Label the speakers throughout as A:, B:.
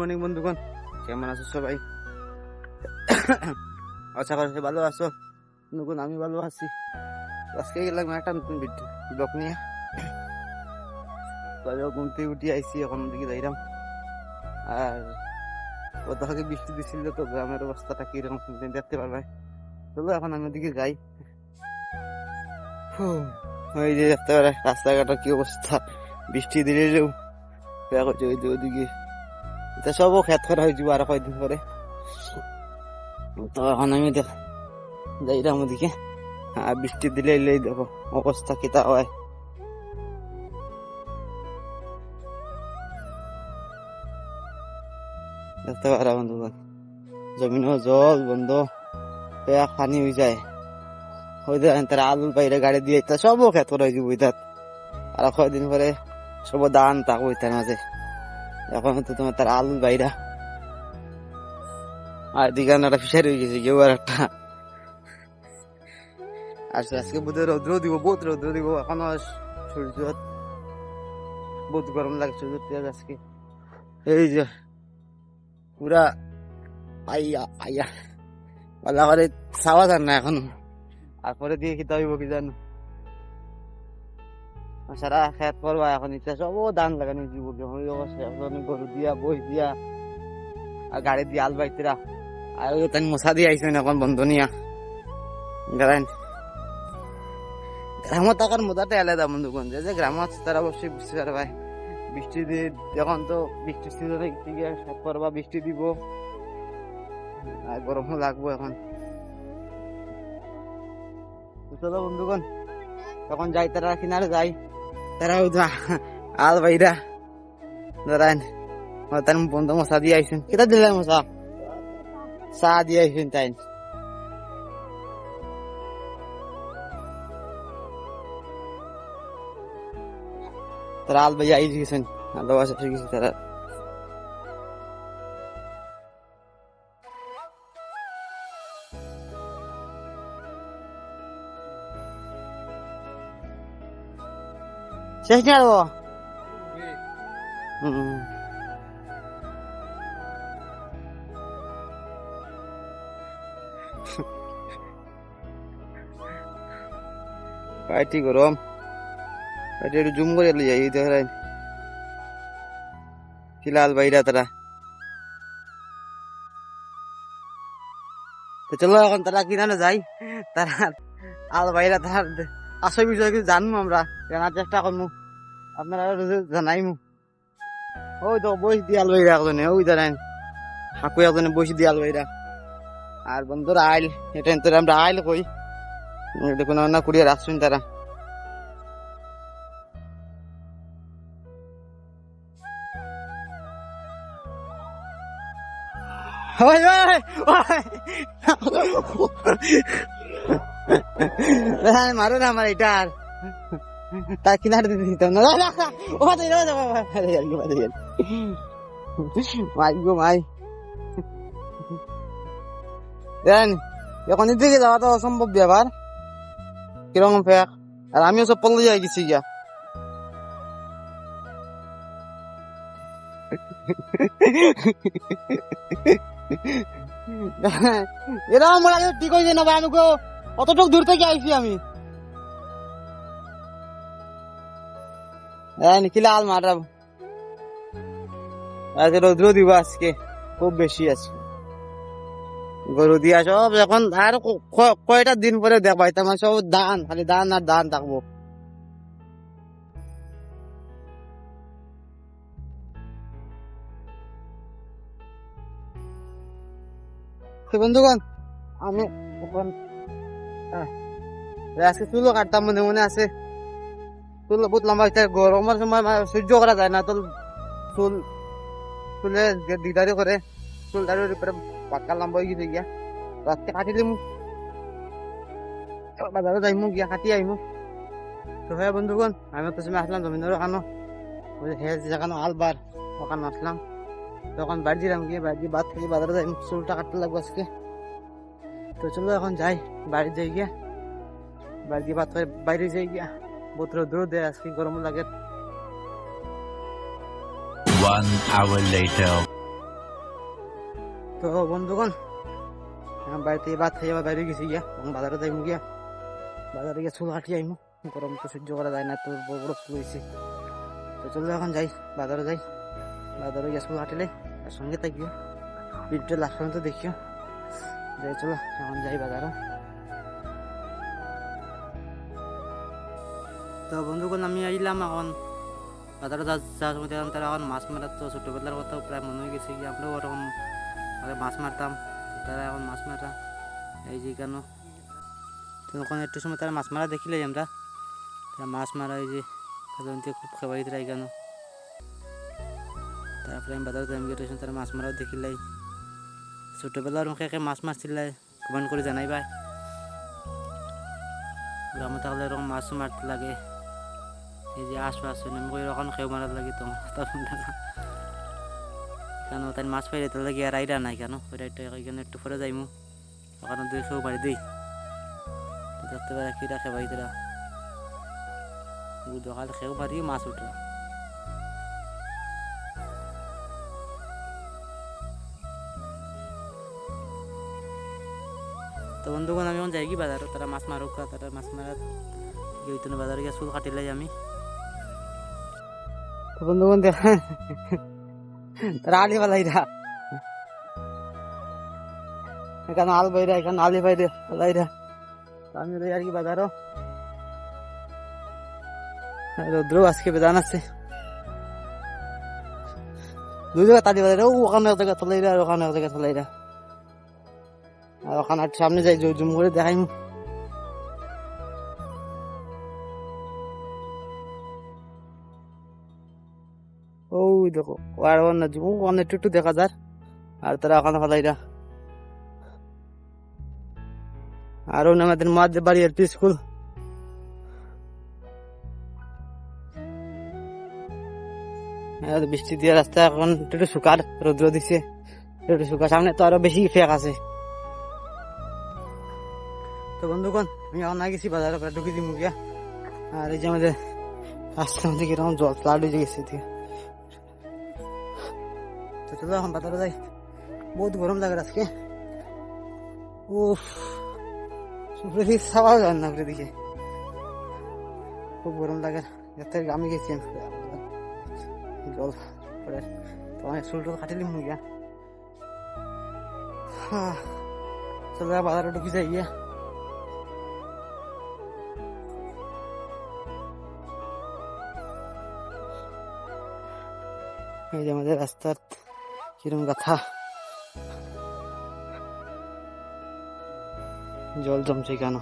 A: Morning বন্ধুগণ, কেমন আছো সবাই? আশা করি ভালো আছো। বন্ধুগণ, আমি ভালো আছি। আজকে গেলাম একটা নতুন ব্লগ নিয়ে। ঘুম থেকে উঠে আইসি, এখন দিকে যাইলাম। আর কোথাও বৃষ্টি দিছিল, তো গ্রামের অবস্থাটা কিরকম দেখতে পারবে। চলো এখন আমি ওদিকে যাই। ওই যে দেখতে পারে রাস্তাঘাটের কি অবস্থা, বৃষ্টি দিলেও ওইদিকে এটা সবও খেত করা হয়ে যাবো আর কয়েকদিন পরে। তো এখন আমি যাইলাম ওদিকে। আর বৃষ্টি দিলে এলেই দেখো অবস্থা কিতা হয়। দেখতে পারা বন্ধুগণ, জমিনও জল বন্ধ, পানি হয়ে যায়। তারা আলুর বাইরে গাড়ি দিয়ে সবও খেত করা হয়ে যাবো ওইটার। আর কয়েকদিন পরে সব দান থাকবো ওইটার মাঝে। এখন তো তোমার তার আলুর বাইরা আর দিকে একটা ফিশারি হয়ে গেছে কেউ আর একটা। আর আজকে বোধহয় রৌদ্র দিব, বহুত রৌদ্র দিব। এখনো সূর্য বহুত গরম লাগে সূর্য আজকে। এই যে পুরা আইয়া আইয়া পাল্লা করে ছাওয়া যান না এখন। আর পরে দিয়ে খেতে হইব কি জানো, সারা খেত করবা এখন। ইচ্ছা সব ধান লাগানো জীবন গরু দিয়া বই দিয়া আর গাড়ি দিয়ে আল বাইতেরা। আর তাই মশা দিয়ে আইসেন এখন বন্ধ নিয়া গ্রাম। গ্রামত থাকার মজাটা আলাদা বন্ধুগণ। যে গ্রামত আছে তারা অবশ্যই বুঝতে পারবে। বৃষ্টি দিয়ে এখন তো বৃষ্টির সিজনে খেত করবা, বৃষ্টি দিব আর গরমও লাগবো এখন। চলো বন্ধুগণ তখন যাই, তারা কিনারে যাই। তারাও আল বাইরা দাঁড়ান। তার বন্ধু মশা দিয়ে আইসেন। কেটা দিলে মশা চা দিয়ে আইসেন তাই। তারা আল বাইয়া আই গেছেন, আলো বাসা গেছে তারা। শেষ নিয়ে আসবো। পাইটি গরম, পাইটি একটু জুম করে যাই দেখেন লাল বাইরা তারা। তো চলো এখন তারা কিনারে যাই। তারা আল বাইরা তার আসল বিষয় কিছু জানবো, আমরা জানার চেষ্টা করবো, আপনারা জানাইমু। ওই তো বসে দিয়াল বাইরা একজনে, ওই দাঁড়ান হাকু একজনে বসে দিয়াল বাইরা। আর বন্ধুরা আইল, এটা আমরা আইল কই দেখুন না কুড়িয়ে রাখছেন তারা। মারো না আমার এটা আর তার কিনারে দিতে দিতাম না। মাই গো মাই, এখন দিকে যাওয়া তো অসম্ভব ব্যাপার, কিরকম ফেক। আর আমিও সব পল্লে যাই গেছি গিয়া। এরকম ঠিক হয়েছে না ভাই, আমি অতটুক দূর থেকে আইছি আমি। নিখিলা আল মারাব আজকে রৌদ্র দিব, আজকে খুব বেশি আছে। গরু দিয়া সব এখন আর কয়টা দিন পরে দেখবাই তোমার সব ধান, খালি ধান আর ধান থাকবো। বন্ধুগণ আমি আজকে চুলও কাটতাম, মনে মনে আছে। চুল বহুত লম্বা হয়েছে, গরমের সময় সহ্য করা যায় না। তো চুলে দিদারি করে চুল দাঁড়িয়ে উপরে পাক্কা লম্বা হয়ে গেছে গিয়া। আজকে কাটি দিমু, বাজারে যাইমু গিয়া কাটি আইমু। তো হ্যাঁ বন্ধুগণ, আমি তো সময় আসলাম জমিনের ওখানো, যেখানে আলবার ওখানে আসলাম। তখন বাড়ি দিলাম গিয়ে, বাড়ি বাদ থেকে বাজারে যাই, চুলটা কাটতে লাগবো আজকে। তো চলো এখন যাই, বাড়ি যাই গিয়া, বাড়ি দিয়ে বাদ করে বাইরে যাই গিয়া। বহুত রোদ দেয় আজকে, গরম লাগে।
B: 1 hour later.
A: তো বন্ধুগণ বাড়িতে ভাত খাই আবার বাইরে গেছি গিয়া, তখন বাজারে যাইমু গিয়া, বাজারে গিয়ে চুল কাটিয়ে আইমু। গরম তো সহ্য করা যায় না, তো বড় বড় চুল হয়েছে। তো চলো এখন যাই, বাজারে যাই, বাজারে গিয়ে চুল কাটিলে তার সঙ্গে থাকিও, ভিডিওটা লাস্ট পর্যন্ত দেখিও। যাই চলো এখন যাই বাজারে। তো বন্ধুগণ আমি আইলাম এখন বাজারে যাওয়ার সময় দেখলাম তারা এখন মাছ মারার, তো ছোটোবেলার কথা প্রায় মনে হয়ে গেছে কি আমরাও ওরকম আগে মাছ মারতাম, তারা এখন মাছ মারা এই যে কেন। তো ওখানে একটু সময় তারা মাছ মারা দেখিলে আমরা, তারা মাছ মারা এই যে সাধারণত খুব খাবাই তারা কেন। তারপরে আমি বাজারে যাই গিয়ে তারা মাছ মারাও দেখিলাই। ছোটোবেলার মুখে একে মাছ মারছিলাই কমেন্ট করে জানাইবাই। গ্রামে থাকলে এরকম মাছ মারতে লাগে, এই যে আশপাশ আমি এরকম খেয়ে মারার লাগে, তো কথা শুনতে না কেন। তাই মাছ পাইলে তার লাগে আর আইরা নাই কেন, ওইটা এখানে একটু পরে যাইমু, ওখানে দুই খেয়েও বাড়ি দিই। দেখতে পারে কি রাখে ভাই তারা দোকান খেয়েও পারি মাছ উঠে। তো বন্ধুগণ আমি এখন যাই কি বাজারে, তারা মাছ মারুক, তারা মাছ মারার গিয়ে বাজারে গিয়ে চুল কাটিলাই আমি। তো বন্ধুগণ দেখা তারা আলি পালাইরা, এখানে আল বাইরা, এখানে আলি বাইরে পালাইরা। আমি আর কি বাজারও রৌদ্র আজকে বেদান আছে, দুই জায়গা তালি বাজারে, ওখানে এক জায়গা তোলাইরা আর ওখানে এক জায়গা তোলাইরা। আর ওখানে সামনে যাই জুম করে দেখাইমু। ওই দেখো আর অন্য একটু একটু দেখা যায়, আর তারা ওখানে ফালাইরা। আর আমাদের মাঝে বাড়ি আর স্কুল। বৃষ্টি দিয়ে রাস্তা এখন একটু শুকার, রৌদ্র দিছে একটু শুকা, সামনে তো আরো বেশি ফেক আছে। তো বন্ধুগণ আমি এখন গেছি বাজারে, প্রায় ঢুকে দিই মুখিয়া। আর এই যে আমাদের রাস্তার মধ্যে কিরকম জল ফ্লাড হয়ে গেছে। তো চলো এখন বাজারে যাই, বহুত গরম লাগে আজকে। উফ খাওয়া যায় না দিকে, খুব গরম লাগে। আমি গেছি জল পরে, তোমার চুল টুল কাটিলি মুখিয়া। চলো বাজারে ঢুকি যাই গিয়া। এই যে আমাদের রাস্তার কিরম গাথা, জল জমছে কেন।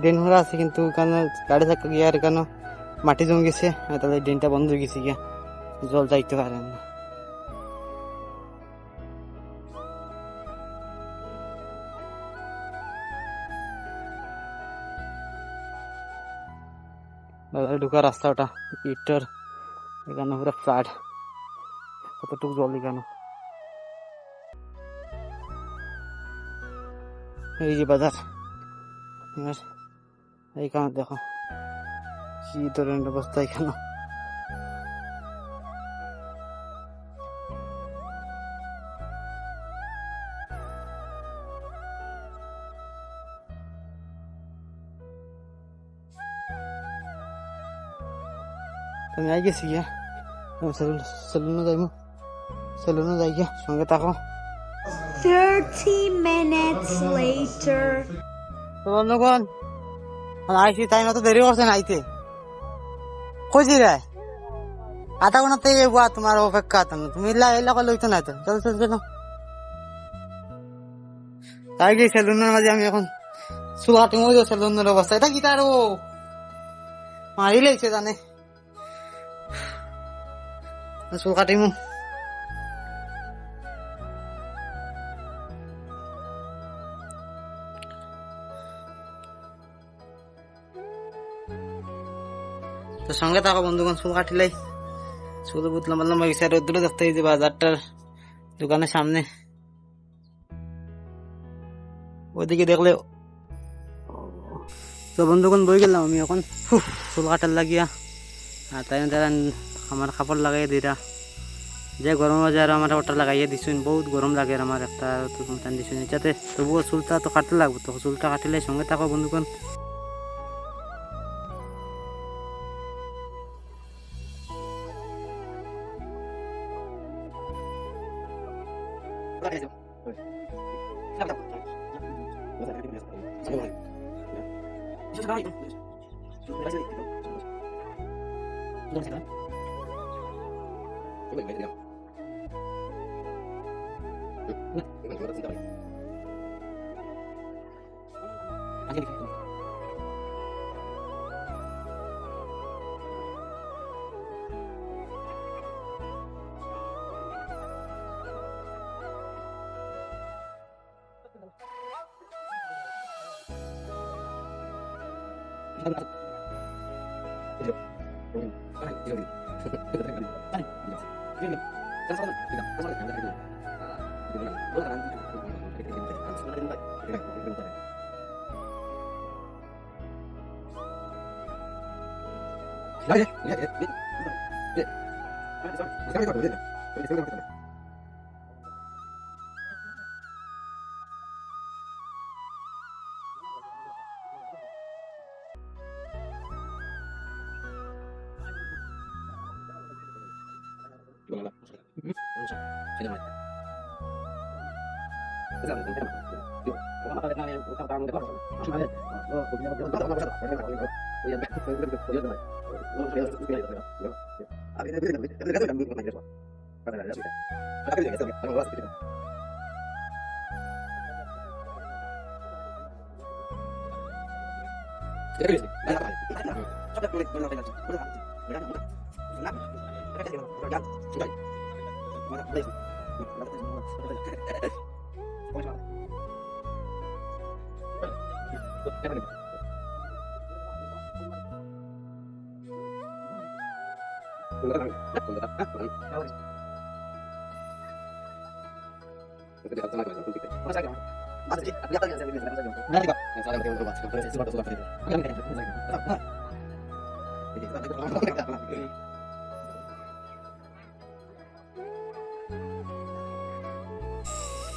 A: ড্রেন ভরা আছে কিন্তু কেন গাড়ি থাকা গিয়ে আর কেন মাটি জমে গেছে, তাহলে ড্রেনটা বন্ধ হয়ে গেছে গিয়া, জল যাইতে পারে না। বাজারে ঢুকার রাস্তাটা ইটার, এখানে পুরো ফ্লাড, কতটুকু জল এখানে। এই যে বাজার, এইখানে দেখো কি ধরনের অবস্থা এখানে। আমি আই গেছি গিয়া, সেলুনে যাইমু, সেলুনে যাই গিয়া, সঙ্গে থাকো।
B: 30 minutes later.
A: তো বন্ধুগণ আইসি, তাই না তো দেরি করছে না আইতে, খুঁজি রে আধা ঘন্টা থেকে তোমার অপেক্ষা, তুমি এলাকা লইতো না তো। চল চল চলো তাই গিয়ে সেলুনের মাঝে আমি এখন চুল কাটিমু। সেলুনের অবস্থা এটা কি, তার ও মারি লাইছে জানে, চুল কাটিমু। তো সঙ্গে থাকো বন্ধুগণ, চুল কাটিলাই, চুল বহুত লম্বা লম্বা গেছে। আর রোদ্দুরে দেখতে হয়েছে বাজারটার দোকানের সামনে, ওইদিকে দেখলে। তো বন্ধুগণ বই গেলাম আমি এখন চুল কাটার লাগিয়া, আর তাই তারা আমার কাপড় লাগাই দিরা যে গরমের মাঝে আর আমার ওটা লাগাইয়া দিছুন, বহুত গরম লাগে আর আমার একটা টান দিছুন যাতে, তবুও চুলটা তো কাটতে লাগবো, তো চুলটা কাটিলে সঙ্গে থাকো বন্ধুগণ।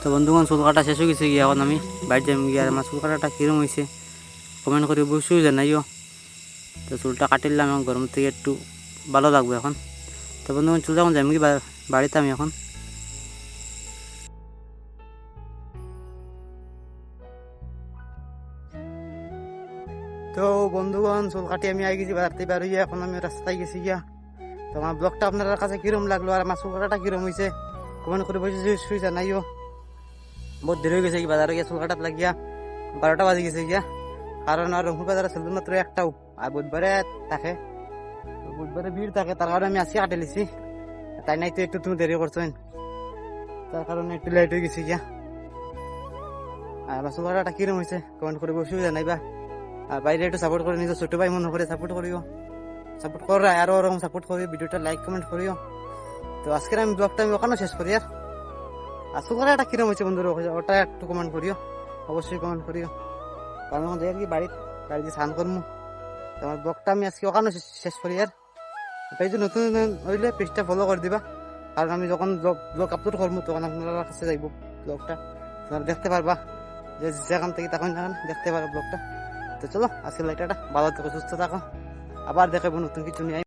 A: তো বন্ধুগণ চুল কাটা শেষ হয়ে গেছে গিয়ে, এখন আমি বাইরে যাই গিয়ে, আর আমার চুল কাটাটা কীরকম হয়েছে কমেন্ট করে অবশ্যই জানাইও। তো চুলটা কাটিলাম, এখন গরম থেকে একটু ভালো লাগবে এখন। তো বন্ধুগণ চুল যখন যাই কি বাড়িতে আমি এখন। তো বন্ধুগণ চুল কাটি আমি আই গেছি বাড়িতে, বার হইয়া এখন আমি রাস্তায় গেছি গিয়া। তো আমার ব্লগটা আপনার কাছে কিরম লাগলো আর আমার চুল কাটাটা কিরম হয়েছে কমেন্ট করে অবশ্যই জানাইও। বহুত দেরি হয়ে গেছে কি বাজারে গিয়ে চুল কাটাত লাগিয়া, 12টা বাজে গেছে গিয়া। কারণ আর রংপুর বাজারে ছিল মাত্র একটাও, আর বুধবারে থাকে, বুধবারে ভিড় থাকে, তার কারণে আমি আজকে কাটে লিছি। তাই নাই তো একটু তুমি দেরি করছেন, তার কারণে একটু লেট হয়ে গেছে গিয়া। আর আমার চুল কাটাটা কিরম হয়েছে কমেন্ট করে অবশ্যই জানাইবা। আর বাইরে একটু সাপোর্ট করে, নিজের ছোট ভাই মনে করে সাপোর্ট করিও, সাপোর্ট করা আরো ওরকম সাপোর্ট করিও, ভিডিওটা লাইক কমেন্ট করিও। তো আজকের আমি ব্লগটা আমি ওখানে শেষ করি। আর চুল কাটাটা কিরম হয়েছে বন্ধুরা ওটা একটু কমেন্ট করিও, অবশ্যই কমেন্ট করিও। কারণ এখন দেখি বাড়িতে স্নান করবো। আমার ব্লগটা আমি আজকে ওখানে শেষ করি। আর তাই যে নতুন হইলে পেজটা ফলো করে দিবা, কারণ আমি যখন ব্লগ আপলোড করবো তখন আপনার কাছে যাইব ব্লগটা, আপনারা দেখতে পারবা, যে যেখান থেকে তখন দেখতে পারো ব্লগটা। তো চলো আজকে লাইটাটা ভালো থাকো, সুস্থ থাকো, আবার দেখাবো নতুন কিছু নিয়ে।